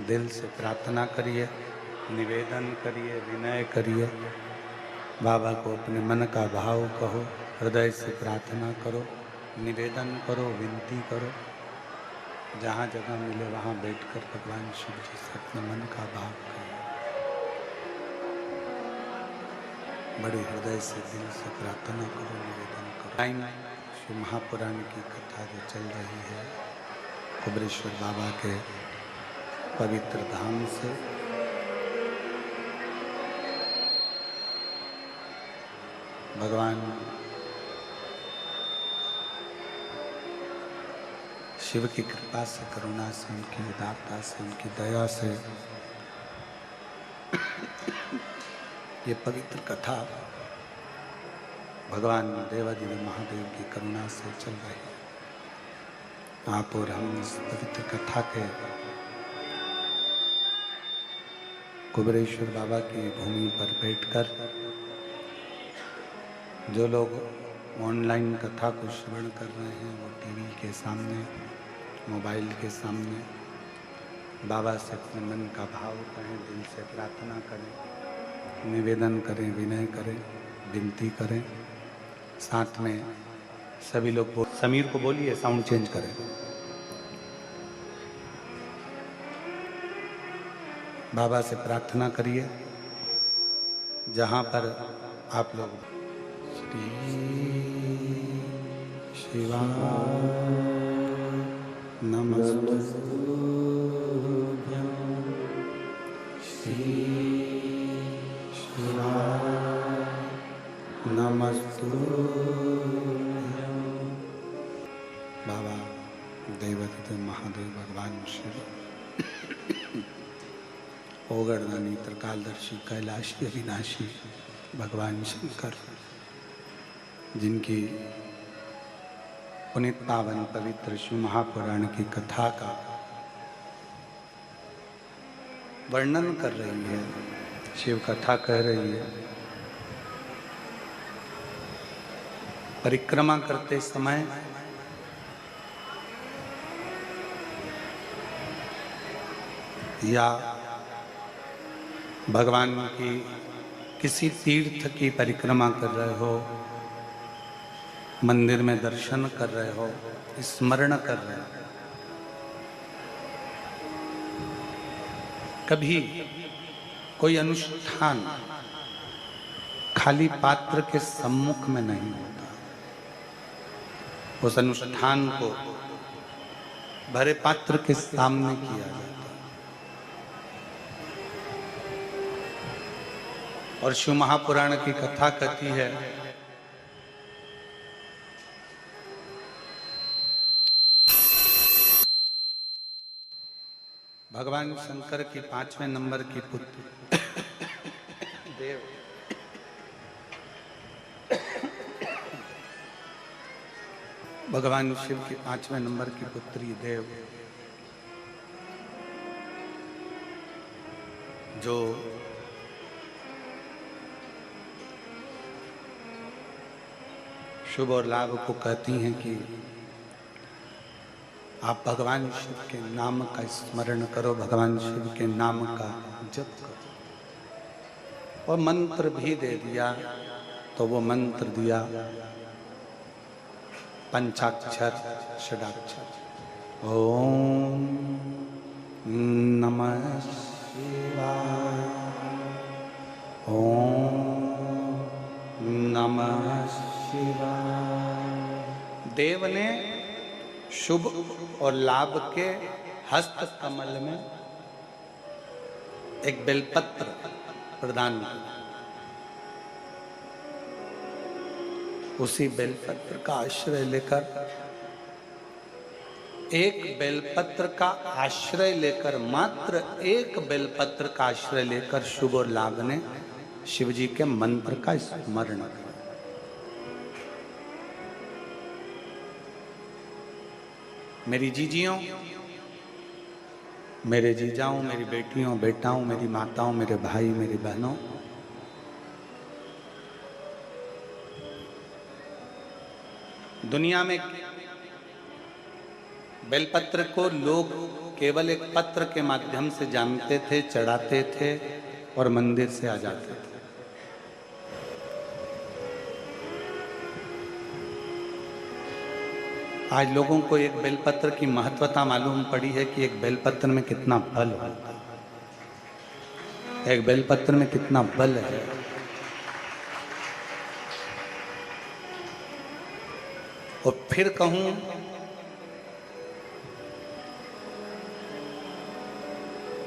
दिल से प्रार्थना करिए, निवेदन करिए, विनय करिए। बाबा को अपने मन का भाव कहो, हृदय से प्रार्थना करो, निवेदन करो, विनती करो। जहाँ जगह मिले वहाँ बैठकर भगवान शिव जी से अपने मन का भाव करिए। बड़े हृदय से, दिल से प्रार्थना करो, निवेदन करो। शिव महापुराण की कथा जो चल रही है कुबरेश्वर बाबा के पवित्र धाम से, भगवान शिव की कृपा से, करुणा से, उनकी उदारता से, उनकी दया से ये पवित्र कथा भगवान देवादिदेव महादेव की करुणा से चल रही है। आप और हम इस पवित्र कथा के कुबरेश्वर बाबा की भूमि पर बैठकर, जो लोग ऑनलाइन कथा को श्रवण कर रहे हैं वो टीवी के सामने, मोबाइल के सामने बाबा से अपने मन का भाव करें, दिल से प्रार्थना करें, निवेदन करें, विनय करें, विनती करें। साथ में सभी लोग समीर को बोलिए साउंड चेंज करें। बाबा से प्रार्थना करिए जहाँ पर आप लोग। श्री शिवाय नमस्तुभ्यं, श्री शिवाय नमस्तुभ्यं। बाबा देवादिदेव महादेव भगवान शिव, ओगरदानी, त्रिकालदर्शी, कैलाशी, अविनाशी भगवान शंकर, जिनकी पुनित पावन पवित्र शिव महापुराण की कथा का वर्णन कर रही है, शिव कथा कह रही है। परिक्रमा करते समय या भगवान की किसी तीर्थ की परिक्रमा कर रहे हो, मंदिर में दर्शन कर रहे हो, स्मरण कर रहे हो, कभी कोई अनुष्ठान खाली पात्र के सम्मुख में नहीं होता। उस अनुष्ठान को भरे पात्र के सामने किया जाता है। और शिव महापुराण की कथा कहती है भगवान शंकर की 5वें नंबर की पुत्र देव, भगवान शिव की 5वें नंबर की पुत्री देव, जो शुभ और लाभ को कहती हैं कि आप भगवान शिव के नाम का स्मरण करो, भगवान शिव के नाम का जप करो। और मंत्र भी दे दिया, तो वो मंत्र दिया पंचाक्षर षडाक्षर। ओम नमः शिवाय, ओम नमः शिवाय। देव ने शुभ और लाभ के हस्त कमल में एक बेलपत्र प्रदान किया। उसी बेलपत्र का आश्रय लेकर, एक बेलपत्र का आश्रय लेकर, मात्र एक बेलपत्र का आश्रय लेकर शुभ और लाभ ने शिव जी के मंत्र का स्मरण किया। मेरी जीजियों, मेरे जीजाओं, मेरी बेटियों, बेटाओं, मेरी माताओं, मेरे भाई, मेरी बहनों, दुनिया में बेलपत्र को लोग केवल एक पत्र के माध्यम से जानते थे, चढ़ाते थे और मंदिर से आ जाते थे। आज लोगों को एक बेलपत्र की महत्वता मालूम पड़ी है कि एक बेलपत्र में कितना बल होता है, एक बेलपत्र में कितना बल है। और फिर कहूं,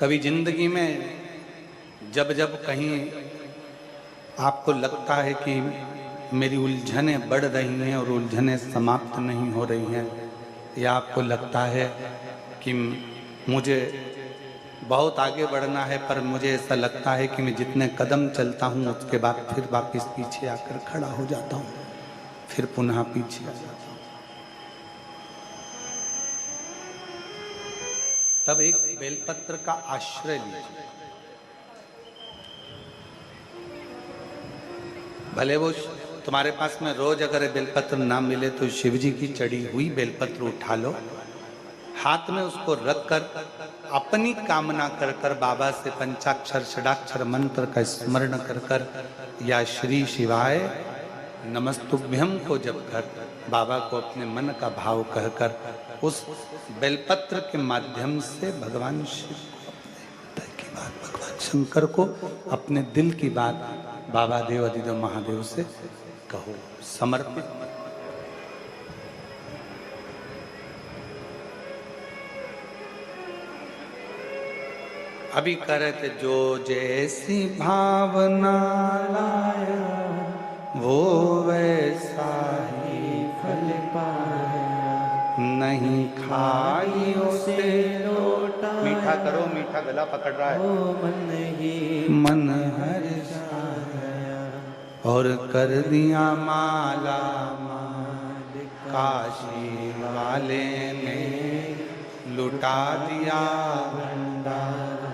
कभी जिंदगी में जब जब कहीं आपको लगता है कि मेरी उलझनें बढ़ रही हैं और उलझनें समाप्त नहीं हो रही हैं, या आपको लगता है कि मुझे बहुत आगे बढ़ना है पर मुझे ऐसा लगता है कि मैं जितने कदम चलता हूँ उसके बाद फिर वापस पीछे आकर खड़ा हो जाता हूँ, फिर पुनः पीछे आ जाता हूँ, तब एक बेलपत्र का आश्रय लीजिए। भले वो तुम्हारे पास में रोज अगर बेलपत्र ना मिले तो शिव जी की चढ़ी हुई बेलपत्र उठा लो, हाथ में उसको रखकर अपनी कामना कर कर बाबा से पंचाक्षर षडाक्षर मंत्र का स्मरण कर कर या श्री शिवाय नमस्तुभ्यम को जप कर बाबा को अपने मन का भाव कहकर उस बेलपत्र के माध्यम से भगवान शिव को अपने हृदय की बात, भगवान शंकर को अपने दिल की बात बाबा देव अधिदेव महादेव से कहो, समर्पित। अभी कह रहे थे, जो जैसी भावना लाया वो वैसा ही फल पाया, नहीं खाई उसे लौटा। मीठा करो, मीठा गला पकड़ रहा है। मन हर्षाया और कर दिया माला माल, काशी वाले ने लुटा दिया भंडार,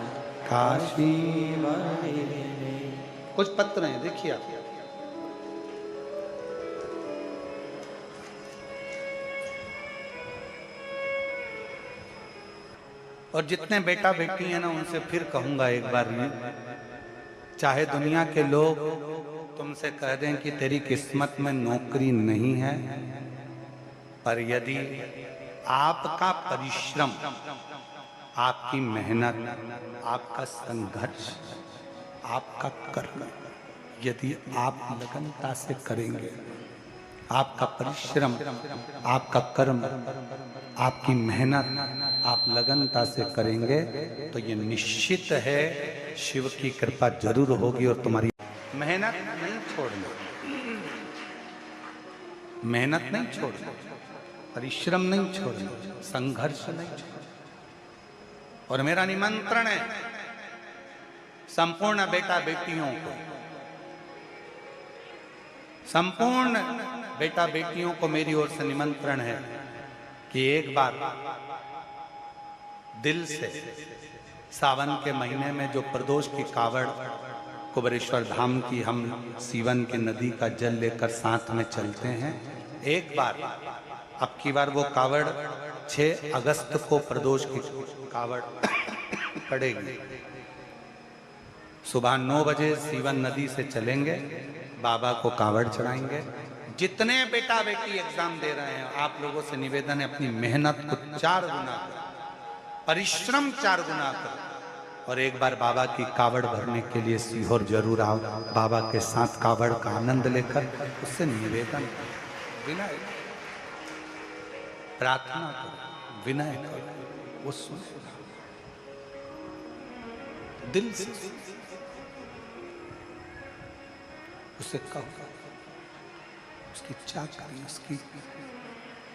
काशी वाले ने। कुछ पत्र हैं, देखिए आप। और जितने बेटा बेटी हैं ना, उनसे फिर कहूंगा एक बार ये, चाहे दुनिया के लोग तुमसे कह दें कि तेरी किस्मत में नौकरी नहीं है, पर यदि आपका परिश्रम, आपकी मेहनत, आपका संघर्ष, आपका कर्म यदि आप लगनता से करेंगे, आपका परिश्रम, आपका कर्म, आपकी मेहनत आप लगनता से करेंगे तो ये निश्चित है शिव की कृपा जरूर होगी। और तुम्हारी मेहनत नहीं छोड़ना, मेहनत नहीं छोड़ना, परिश्रम नहीं छोड़ना, संघर्ष नहीं छोड़ना। और मेरा निमंत्रण है संपूर्ण बेटा बेटियों को, संपूर्ण बेटा बेटियों को मेरी ओर से निमंत्रण है कि एक बार दिल से सावन के महीने में जो प्रदोष की कावड़ कुबेरेश्वर धाम की हम सीवन की नदी का जल लेकर साथ में चलते हैं, एक बार अब की बार वो कावड़ 6 अगस्त को प्रदोष की कावड़ पड़ेगी। सुबह 9 बजे सीवन नदी से चलेंगे, बाबा को कावड़ चढ़ाएंगे। जितने बेटा बेटी एग्जाम दे रहे हैं, आप लोगों से निवेदन है अपनी मेहनत को 4 गुना करो, परिश्रम 4 गुना करो, और एक बार बाबा की कावड़ भरने के लिए सीहोर जरूर आओ। बाबा के साथ कावड़ का आनंद लेकर उससे निवेदन, विनय प्रार्थना करो, विनय करो, वो सुनेगा दिल से। उसे कहो, उसकी चाकरी, उसकी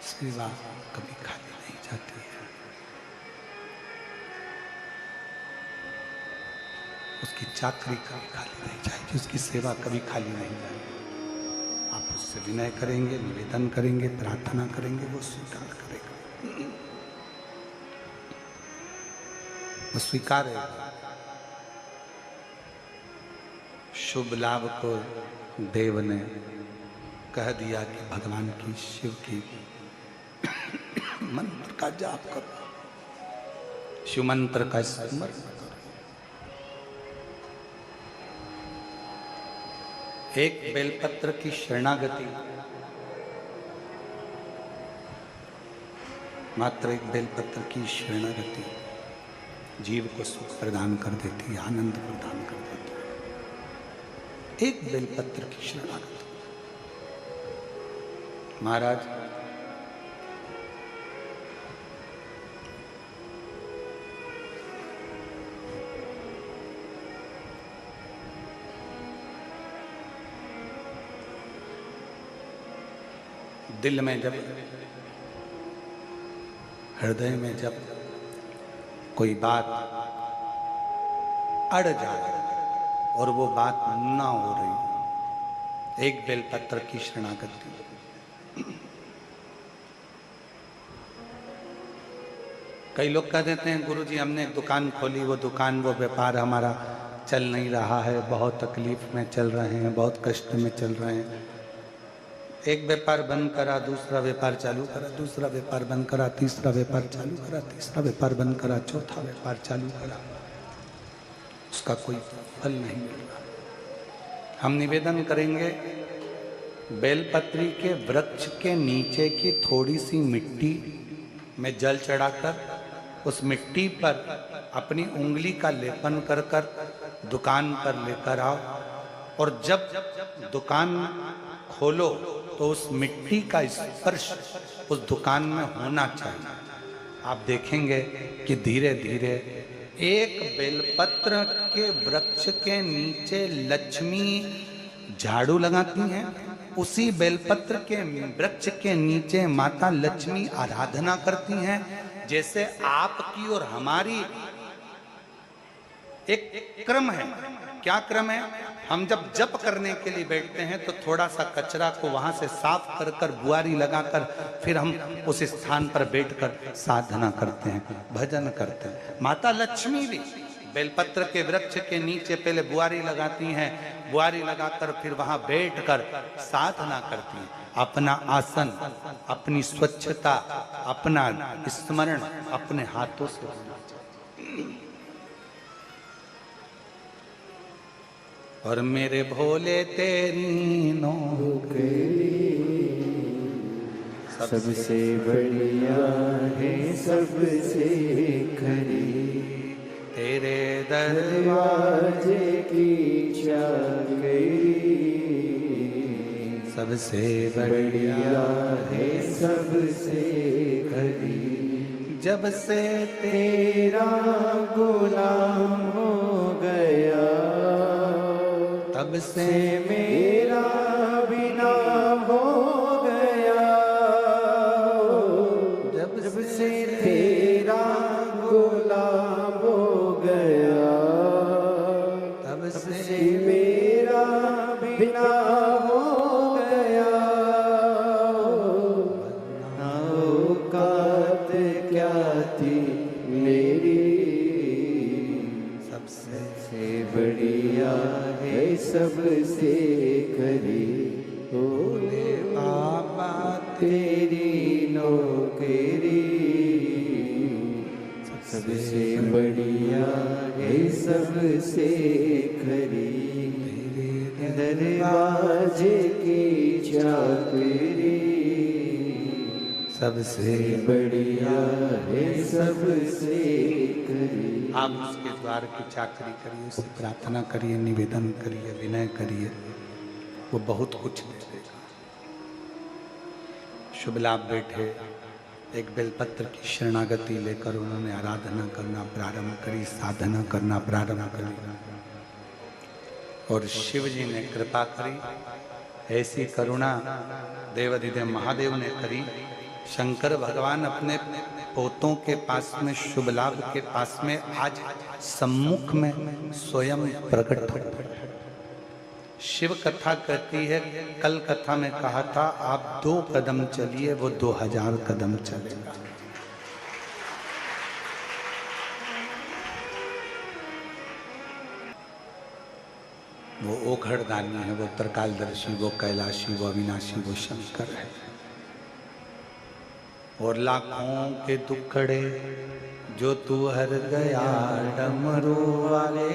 सेवा कभी खाली नहीं जाती है, उसकी चाकरी कभी खाली नहीं जाएगी, उसकी सेवा कभी खाली नहीं जाएगी। आप उससे विनय करेंगे, निवेदन करेंगे, प्रार्थना करेंगे, वो स्वीकार करेगा, वो स्वीकार है। शुभ लाभ को देव ने कह दिया कि भगवान की शिव की मंत्र का जाप करो। शिव मंत्र का स्मरण करो। एक बेलपत्र की शरणागति, मात्र एक बेलपत्र की शरणागति जीव को सुख प्रदान कर देती है, आनंद प्रदान कर देती है। एक बेलपत्र की शरणागति। महाराज दिल में जब, हृदय में जब कोई बात अड़ जाए और वो बात ना हो रही, एक बेलपत्र की शरणागति। कई लोग कह देते हैं गुरुजी हमने एक दुकान खोली, वो दुकान, वो व्यापार हमारा चल नहीं रहा है, बहुत तकलीफ में चल रहे हैं, बहुत कष्ट में चल रहे हैं। एक व्यापार बंद करा, दूसरा व्यापार चालू करा, दूसरा व्यापार बंद करा, तीसरा व्यापार चालू करा, तीसरा व्यापार बंद करा, चौथा व्यापार चालू करा, उसका कोई फल नहीं मिल रहा। हम निवेदन करेंगे, बेलपत्री के वृक्ष के नीचे की थोड़ी सी मिट्टी में जल चढ़ाकर उस मिट्टी पर अपनी उंगली का लेपन कर कर दुकान पर लेकर आओ, और जब दुकान खोलो तो उस मिट्टी का स्पर्श उस दुकान में होना चाहिए। आप देखेंगे कि धीरे धीरे एक बेलपत्र के वृक्ष के नीचे लक्ष्मी झाड़ू लगाती हैं, उसी बेलपत्र के वृक्ष के नीचे माता लक्ष्मी आराधना करती हैं। जैसे आपकी और हमारी एक क्रम है। क्या क्रम है? हम जब जप करने के लिए बैठते हैं तो थोड़ा सा कचरा को वहां से साफ कर कर बुआरी लगाकर फिर हम उस स्थान पर बैठकर साधना करते हैं, भजन करते हैं। माता लक्ष्मी भी बेलपत्र के वृक्ष के नीचे पहले बुआरी लगाती हैं, बुआरी लगाकर फिर वहां बैठकर साधना करती हैं। अपना आसन, अपनी स्वच्छता, अपना स्मरण अपने हाथों से होना चाहिए। और मेरे भोले तेरी नौकरी सबसे बढ़िया है, सबसे खरी, तेरे दरबार दरवाजे की चाकरी सबसे बढ़िया है, सबसे खरी। जब से तेरा गुलाम हो गया तब से मेरा बिना हो गया। जब से तेरा गुलाम हो गया तब से मेरा बिना हो गया। ना औकात क्या थी मेरी, सबसे बढ़िया है, सबसे खरी। भोले बाबा तेरी नौकरी सबसे बढ़िया है, सबसे खरी, दरवाजे की चाकरी सबसे बढ़िया है, सबसे खरी। आप उसके द्वार की चाकरी करिए, उससे प्रार्थना करिए, निवेदन करिए, विनय करिए, वो बहुत कुछ दे देगा। शुभ लाभ बैठे एक बेलपत्र की शरणागति लेकर उन्होंने आराधना करना प्रारंभ करी, साधना करना प्रारंभ करी, और शिव जी ने कृपा करी। ऐसी करुणा देवाधिदेव महादेव ने करी। शंकर भगवान अपने पोतों के पास में, शुभ लाभ के पास में आज सम्मुख में स्वयं प्रकट हो। शिव कथा कहती है, कल कथा में कहा था आप 2 कदम चलिए, वो 2000 कदम चलेगा। वो ओघड़दानी है, वो त्रिकालदर्शी, वो कैलाशी, वो अविनाशी, वो शंकर है। और लाखों के दुखड़े जो तू हर गया डमरू वाले,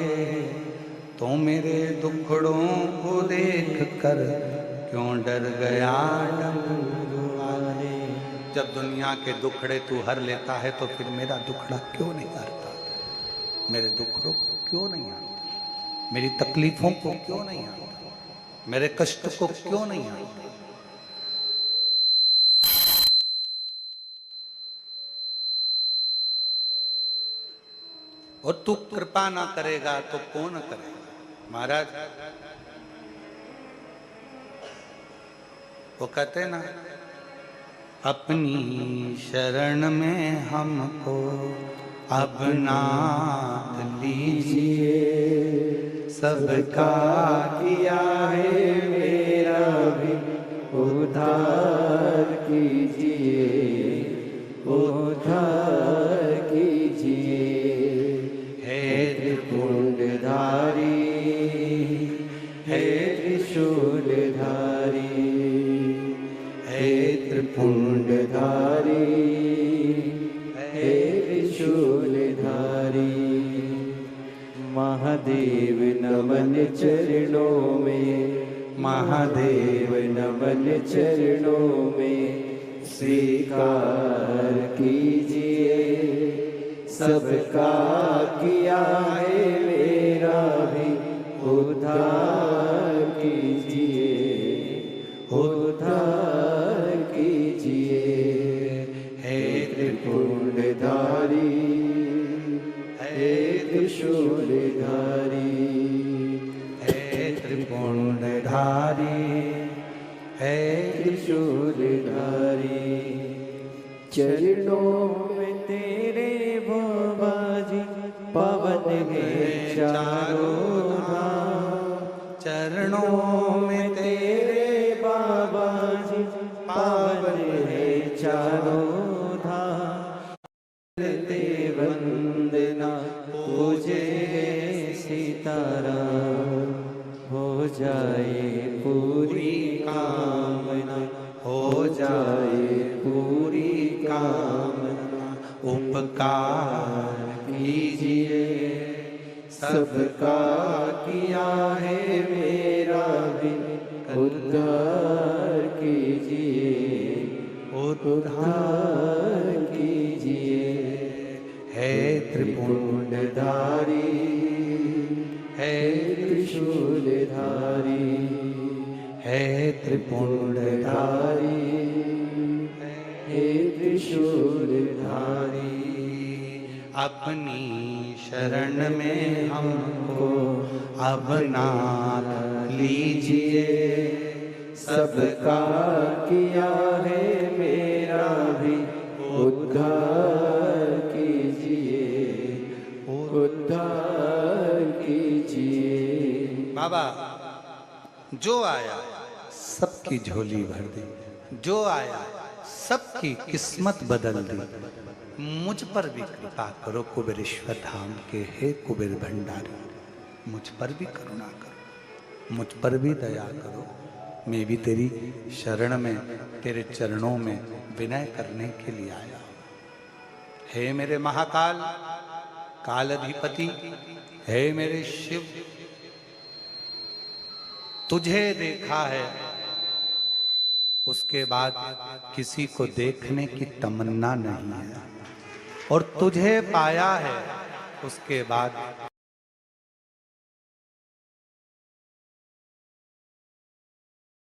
तो मेरे दुखड़ों को देख कर क्यों डर गया डमरू वाले। जब दुनिया के दुखड़े तू हर लेता है तो फिर मेरा दुखड़ा क्यों नहीं हरता? मेरे दुखड़ों को क्यों नहीं आता? मेरी तकलीफों को क्यों नहीं आता? मेरे कष्ट को क्यों नहीं आता? और तू कृपा ना करेगा तो कौन करेगा? महाराज वो कहते ना, अपनी शरण में हमको अब नाथ लीजिए, सबका किया है मेरा भी उद्धार कीजिए, उद्धार कीजिए। हे त्रिपुंडधारी, हे त्रिशूलधारी, हे त्रिपुंडधारी, हे त्रिशूलधारी। महादेव नमन चरणों में, महादेव नमन चरणों में, स्वीकार कीजिए, सबका किया है मेरा भी उद्धार कीजिए, उद्धार कीजिए। हे त्रिपुंडधारी, हे त्रिशूलधारी, हे त्रिपुंडधारी, हे त्रिशूलधारी। चरणों में तेरे बाबा जी पावन है चारों धाम, चरणों में तेरे बाबा जी पावन है चारों धाम। करते वंदना पूजे सीताराम, हो जाए पूरी कामना, हो जाए पूरी कामना। उपकार कीजिए, सबका किया है मेरा भी उद्धार कीजिए, उद्धार कीजिए। हे त्रिपुंडधारी, हे त्रिशूलधारी, हे त्रिपुंडधारी, हे त्रिशूलधारी। अपनी शरण में हमको अब नाथ लीजिए, सबका किया है मेरा भी उद्धार कीजिए, उद्धार कीजिए। बाबा जो आया सबकी झोली भर दी, जो आया सबकी किस्मत बदल दी। मुझ पर भी कृपा करो कुबेरेश्वर धाम के हे कुबेर भंडारी, मुझ पर भी करुणा करो, मुझ पर भी दया करो। मैं भी तेरी शरण में, तेरे चरणों में विनय करने के लिए आया हूं। हे मेरे महाकाल काल अधिपति, हे मेरे शिव, तुझे देखा है उसके बाद किसी को देखने की तमन्ना नहीं है, और तुझे पाया है उसके बाद